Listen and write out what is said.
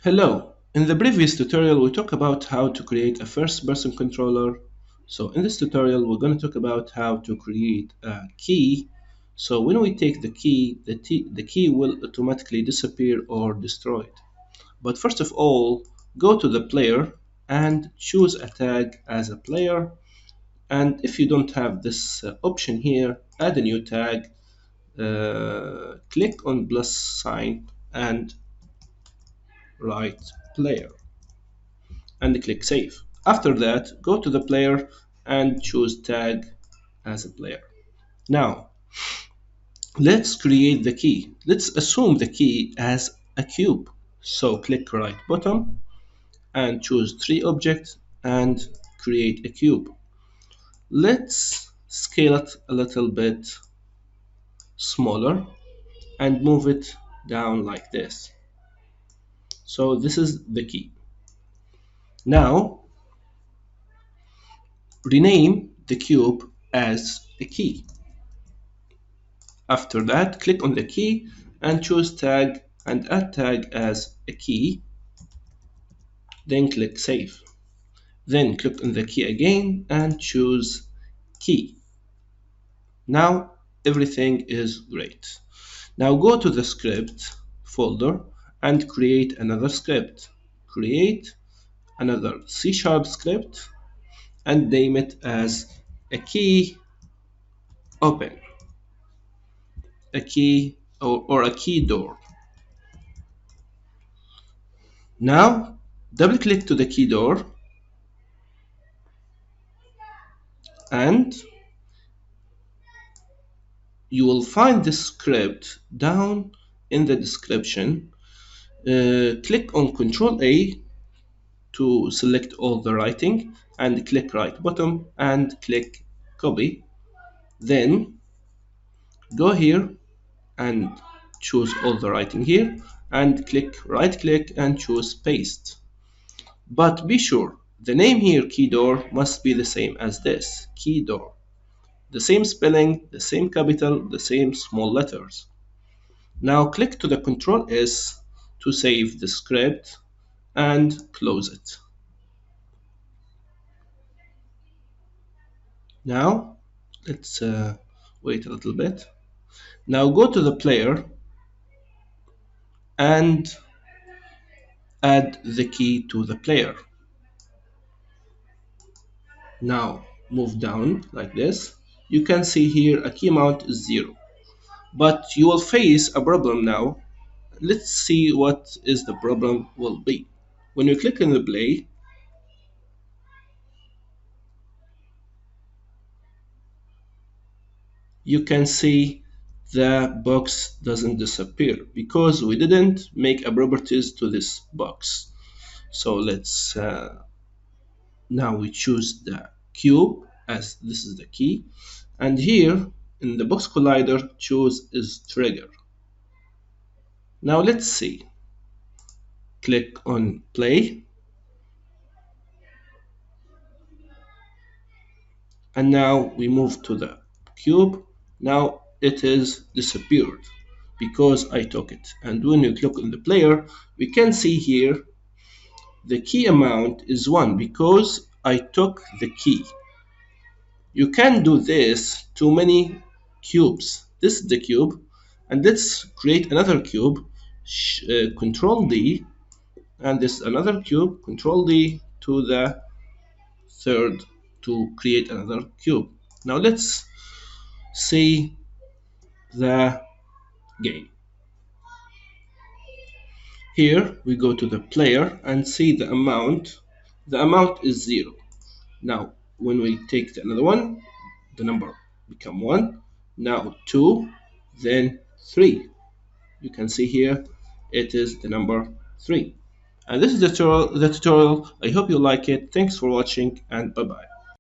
Hello! In the previous tutorial we talked about how to create a first-person controller. So in this tutorial we're going to talk about how to create a key. So when we take the key, the key will automatically disappear or destroyed. But first of all, go to the player and choose a tag as a player. And if you don't have this option here, add a new tag, click on plus sign and write player, and click save. After that, go to the player and choose tag as a player. Now, let's create the key. Let's assume the key as a cube. So click right button and choose 3 objects and create a cube. Let's scale it a little bit smaller and move it down like this. So this is the key. Now, rename the cube as a key. After that, click on the key and choose tag and add tag as a key. Then click save. Then click on the key again and choose key. Now everything is great. Now go to the script folder and create another script. Create another C# script and name it as a key open, a key or a KeyDoor. Now double click to the KeyDoor and you will find this script down in the description. Click on Ctrl A to select all the writing and click right button and click copy. Then go here and choose all the writing here and right click and choose paste. But be sure the name here KeyDoor must be the same as this KeyDoor. The same spelling, the same capital, the same small letters. Now click to the Ctrl S to save the script and close it. Now let's wait a little bit. Now go to the player and add the key to the player. Now move down like this. You can see here a key amount is 0. But you will face a problem now. Let's see what is the problem will be. When you click on the play, you can see the box doesn't disappear because we didn't make a properties to this box. So let's now we choose the cube as this is the key, and here in the box collider choose is trigger. Now let's see. Click on play and now we move to the cube. Now it is disappeared because I took it, and when you click on the player we can see here the key amount is 1 because I took the key. You can do this to many cubes. This is the cube, and let's create another cube. Control D, and this is another cube. Control D to the third to create another cube. Now let's see the game. Here we go to the player and see the amount. The amount is 0. Now when we take another one, the number become 1. Now 2, then 3. You can see here it is the number 3. And this is the tutorial. I hope you like it. Thanks for watching and bye bye.